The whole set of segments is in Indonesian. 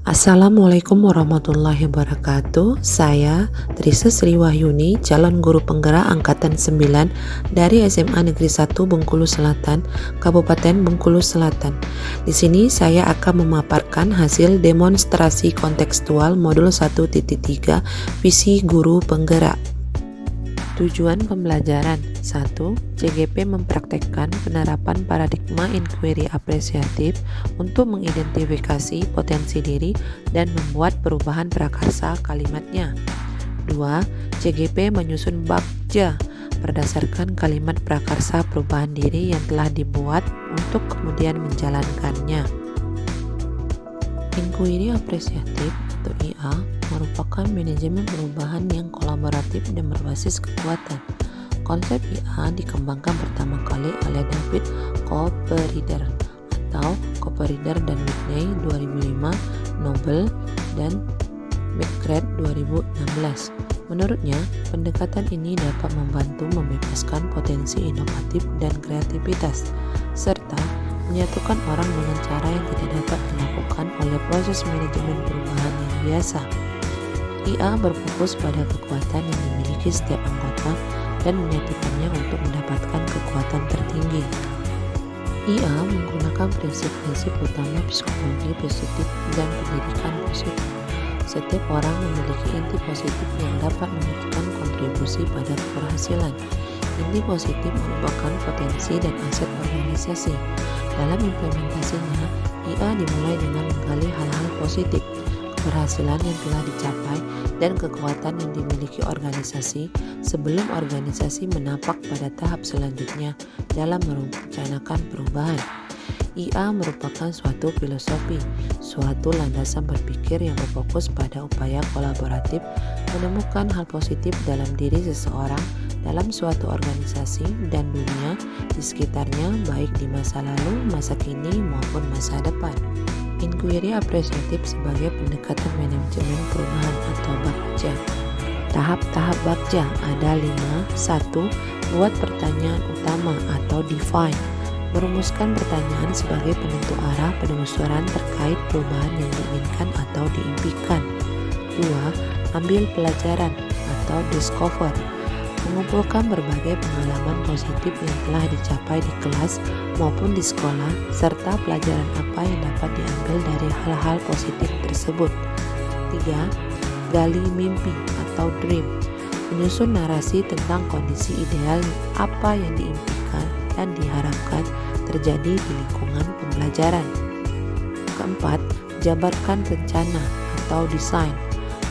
Assalamualaikum warahmatullahi wabarakatuh. Saya Trisa Sri Wahyuni, calon guru penggerak angkatan 9 dari SMA Negeri 1 Bengkulu Selatan, Kabupaten Bengkulu Selatan. Di sini saya akan memaparkan hasil demonstrasi kontekstual modul 1.3 visi guru penggerak. Tujuan pembelajaran 1. CGP mempraktekkan penerapan paradigma inquiry apresiatif untuk mengidentifikasi potensi diri dan membuat perubahan prakarsa kalimatnya. 2. CGP menyusun bagja berdasarkan kalimat prakarsa perubahan diri yang telah dibuat untuk kemudian menjalankannya. Inquiry apresiatif atau IA merupakan manajemen perubahan yang kolaboratif dan berbasis kekuatan. Konsep IA dikembangkan pertama kali oleh David Copperrider dan Whitney 2005, Nobel dan McGrath 2016. Menurutnya, pendekatan ini dapat membantu membebaskan potensi inovatif dan kreativitas, serta menyatukan orang dengan cara yang tidak dapat dilakukan oleh proses manajemen perubahan yang biasa. IA berfokus pada kekuatan yang dimiliki setiap anggota dan menyatukannya untuk mendapatkan kekuatan tertinggi. IA menggunakan prinsip-prinsip utama psikologi positif dan pendidikan positif. Setiap orang memiliki inti positif yang dapat memberikan kontribusi pada keberhasilan. Inti positif merupakan potensi dan aset organisasi. Dalam implementasinya, IA dimulai dengan menggali hal-hal positif, keberhasilan yang telah dicapai, dan kekuatan yang dimiliki organisasi sebelum organisasi menapak pada tahap selanjutnya dalam merencanakan perubahan. IA merupakan suatu filosofi, suatu landasan berpikir yang berfokus pada upaya kolaboratif menemukan hal positif dalam diri seseorang, dalam suatu organisasi dan dunia di sekitarnya, baik di masa lalu, masa kini, maupun masa depan. Inquiry apresiatif sebagai pendekatan manajemen perubahan atau bagja. Tahap-tahap bagja ada 5. 1. Buat pertanyaan utama atau define. Merumuskan pertanyaan sebagai penentu arah penelusuran terkait perubahan yang diinginkan atau diimpikan. 2. Ambil pelajaran atau discover. Mengumpulkan berbagai pengalaman positif yang telah dicapai di kelas maupun di sekolah, serta pelajaran apa yang dapat diambil dari hal-hal positif tersebut. 3. Gali mimpi atau dream. Menyusun narasi tentang kondisi ideal apa yang diimpikan dan diharapkan terjadi di lingkungan pembelajaran. 4. Jabarkan rencana atau desain.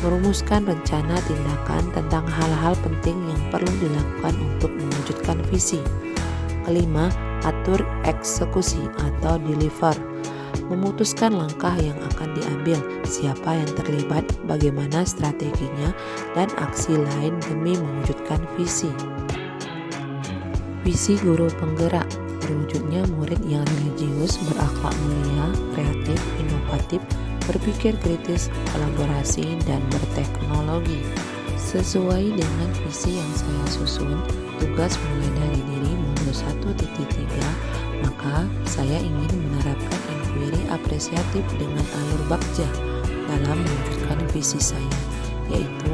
Merumuskan rencana tindakan tentang hal-hal penting yang perlu dilakukan untuk mewujudkan visi. 5. Atur eksekusi atau deliver. Memutuskan langkah yang akan diambil, siapa yang terlibat, bagaimana strateginya, dan aksi lain demi mewujudkan visi. Visi guru penggerak terwujudnya murid yang religius, berakhlak mulia, kreatif, inovatif, berpikir kritis, kolaborasi, dan berteknologi. Sesuai dengan visi yang saya susun, tugas mulai dari diri modul 1.3, maka saya ingin menerapkan inquiry apresiatif dengan alur bagja dalam mewujudkan visi saya, yaitu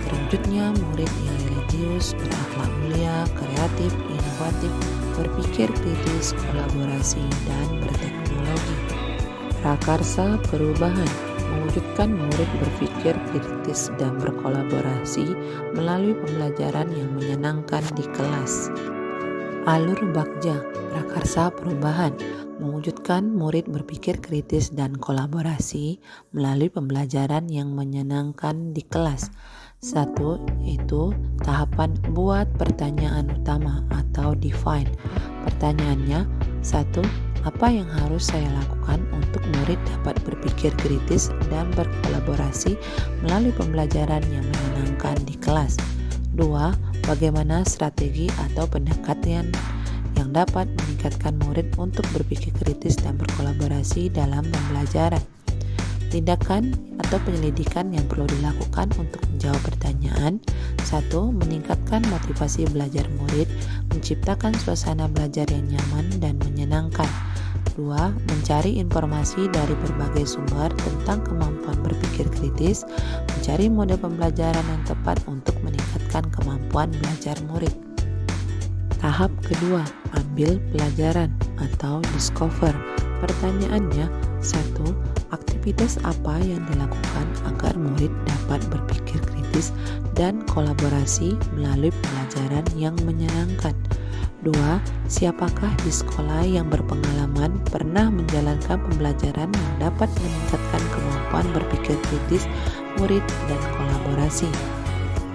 terwujudnya murid yang religius, berakhlak mulia, kreatif, inovatif, berpikir kritis, kolaborasi, dan berteknologi. Prakarsa perubahan mewujudkan murid berpikir kritis dan berkolaborasi melalui pembelajaran yang menyenangkan di kelas. Alur bagja prakarsa perubahan mewujudkan murid berpikir kritis dan kolaborasi melalui pembelajaran yang menyenangkan di kelas. 1. Yaitu tahapan buat pertanyaan utama atau define. Pertanyaannya, 1. Apa yang harus saya lakukan untuk murid dapat berpikir kritis dan berkolaborasi melalui pembelajaran yang menyenangkan di kelas? 2. Bagaimana strategi atau pendekatan yang dapat meningkatkan murid untuk berpikir kritis dan berkolaborasi dalam pembelajaran? Tindakan atau penyelidikan yang perlu dilakukan untuk menjawab pertanyaan. 1. Meningkatkan motivasi belajar murid, menciptakan suasana belajar yang nyaman dan menyenangkan. 2. Mencari informasi dari berbagai sumber tentang kemampuan berpikir kritis, mencari mode pembelajaran yang tepat untuk meningkatkan kemampuan belajar murid. Tahap kedua, ambil pelajaran atau discover. Pertanyaannya, 1. Aktivitas apa yang dilakukan agar murid dapat berpikir kritis dan kolaborasi melalui pembelajaran yang menyenangkan? 2. Siapakah di sekolah yang berpengalaman pernah menjalankan pembelajaran yang dapat meningkatkan kemampuan berpikir kritis murid dan kolaborasi?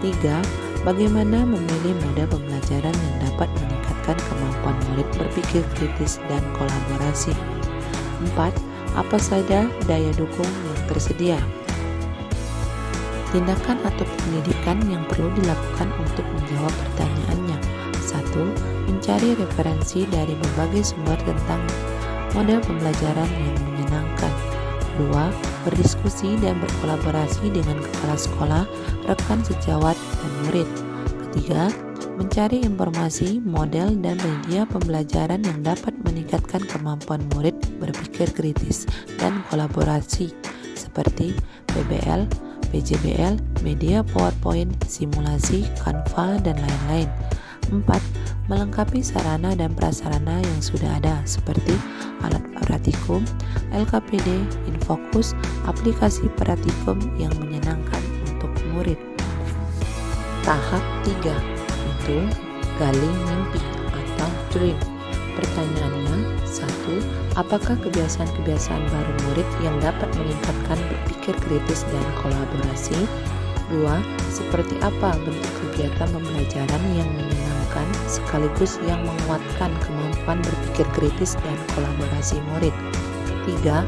3. Bagaimana memilih mode pembelajaran yang dapat meningkatkan kemampuan murid berpikir kritis dan kolaborasi? 4. Apa saja daya dukung yang tersedia? Tindakan atau pendidikan yang perlu dilakukan untuk menjawab pertanyaannya. 1. Mencari referensi dari berbagai sumber tentang model pembelajaran yang menyenangkan. 2. Berdiskusi dan berkolaborasi dengan kepala sekolah, rekan sejawat, dan murid. 3. Mencari informasi, model, dan media pembelajaran yang dapat meningkatkan kemampuan murid berpikir kritis dan kolaborasi seperti PBL, PJBL, media PowerPoint, simulasi, Canva, dan lain-lain. 4. Melengkapi sarana dan prasarana yang sudah ada seperti alat praktikum, LKPD, Infocus, aplikasi praktikum yang menyenangkan untuk murid. Tahap 3, yaitu gali mimpi atau dream. Pertanyaannya, 1. Apakah kebiasaan-kebiasaan baru murid yang dapat meningkatkan berpikir kritis dan kolaborasi? 2. Seperti apa bentuk kegiatan pembelajaran yang menyenangkan sekaligus yang menguatkan kemampuan berpikir kritis dan kolaborasi murid? 3.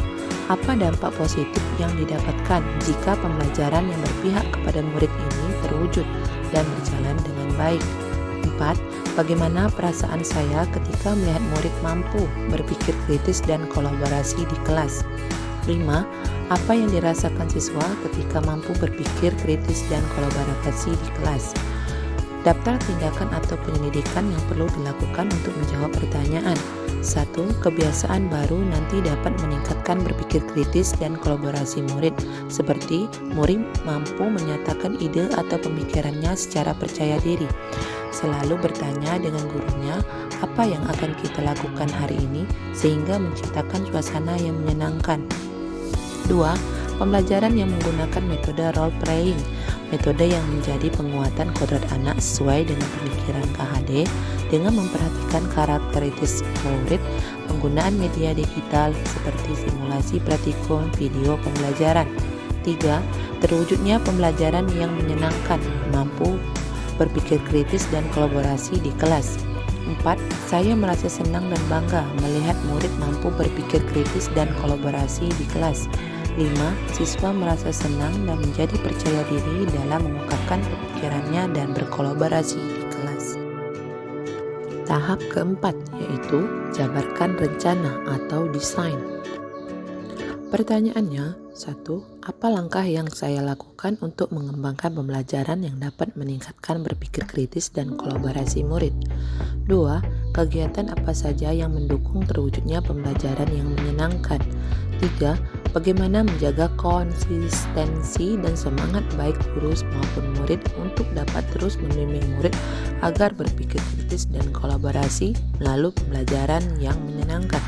Apa dampak positif yang didapatkan jika pembelajaran yang berpihak kepada murid ini terwujud dan berjalan dengan baik? 4. Bagaimana perasaan saya ketika melihat murid mampu berpikir kritis dan kolaborasi di kelas? 5. Apa yang dirasakan siswa ketika mampu berpikir kritis dan kolaborasi di kelas? Daftar tindakan atau penyelidikan yang perlu dilakukan untuk menjawab pertanyaan. 1. Kebiasaan baru nanti dapat meningkatkan berpikir kritis dan kolaborasi murid, seperti murid mampu menyatakan ide atau pemikirannya secara percaya diri. Selalu bertanya dengan gurunya, apa yang akan kita lakukan hari ini, sehingga menciptakan suasana yang menyenangkan. 2. Pembelajaran yang menggunakan metode role playing, metode yang menjadi penguatan kodrat anak sesuai dengan pemikiran KHD dengan memperhatikan karakteristik murid, penggunaan media digital seperti simulasi praktikum, video pembelajaran. 3. Terwujudnya pembelajaran yang menyenangkan, mampu berpikir kritis dan kolaborasi di kelas. 4. Saya merasa senang dan bangga melihat murid mampu berpikir kritis dan kolaborasi di kelas. 5. Siswa merasa senang dan menjadi percaya diri dalam mengungkapkan pemikirannya dan berkolaborasi di kelas. Tahap keempat, yaitu jabarkan rencana atau desain. Pertanyaannya, 1. Apa langkah yang saya lakukan untuk mengembangkan pembelajaran yang dapat meningkatkan berpikir kritis dan kolaborasi murid? 2. Kegiatan apa saja yang mendukung terwujudnya pembelajaran yang menyenangkan? 3. Bagaimana menjaga konsistensi dan semangat baik guru maupun murid untuk dapat terus membimbing murid agar berpikir kritis dan kolaborasi melalui pembelajaran yang menyenangkan?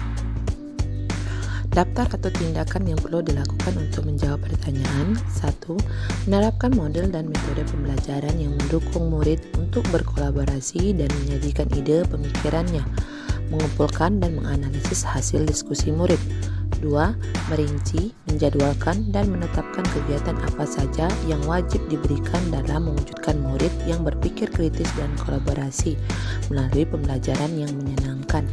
Daftar atau tindakan yang perlu dilakukan untuk menjawab pertanyaan. 1. Menerapkan model dan metode pembelajaran yang mendukung murid untuk berkolaborasi dan menyajikan ide pemikirannya, mengumpulkan dan menganalisis hasil diskusi murid. 2. Merinci, menjadwalkan, dan menetapkan kegiatan apa saja yang wajib diberikan dalam mewujudkan murid yang berpikir kritis dan kolaborasi melalui pembelajaran yang menyenangkan.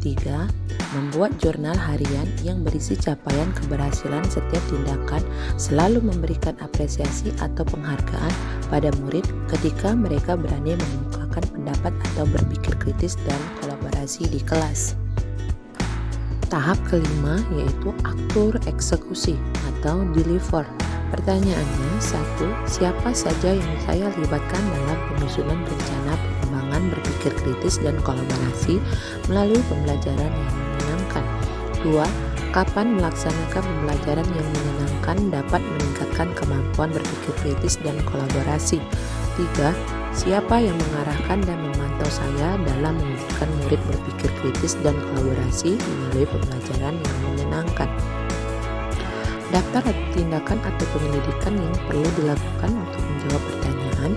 3. Membuat jurnal harian yang berisi capaian keberhasilan setiap tindakan, selalu memberikan apresiasi atau penghargaan pada murid ketika mereka berani mengemukakan pendapat atau berpikir kritis dan kolaborasi di kelas. Tahap kelima, yaitu atur eksekusi atau deliver. Pertanyaannya, 1. Siapa saja yang saya libatkan dalam penyusunan rencana pengembangan berpikir kritis dan kolaborasi melalui pembelajaran yang menyenangkan? 2. Kapan melaksanakan pembelajaran yang menyenangkan dapat meningkatkan kemampuan berpikir kritis dan kolaborasi. 3. Siapa yang mengarahkan dan memantau saya dalam mewujudkan murid berpikir kritis dan kolaborasi melalui pembelajaran yang menyenangkan. Daftar tindakan atau penyelidikan yang perlu dilakukan untuk menjawab pertanyaan.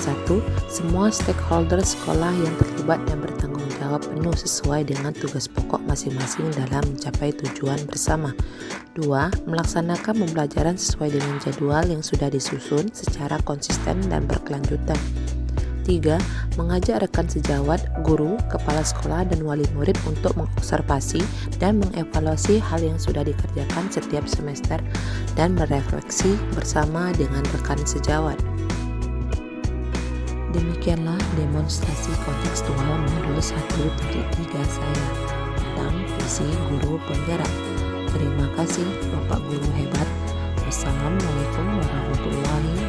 1. Semua stakeholder sekolah yang terlibat dan bertanggung jawab penuh sesuai dengan tugas pokok masing-masing dalam mencapai tujuan bersama. 2. Melaksanakan pembelajaran sesuai dengan jadwal yang sudah disusun secara konsisten dan berkelanjutan. 3. Mengajak rekan sejawat, guru, kepala sekolah, dan wali murid untuk mengobservasi dan mengevaluasi hal yang sudah dikerjakan setiap semester dan berefleksi bersama dengan rekan sejawat. Demikianlah demonstrasi kontekstual modul 1.3 saya tentang visi guru penggerak. Terima kasih Bapak Guru hebat. Wassalamualaikum warahmatullahi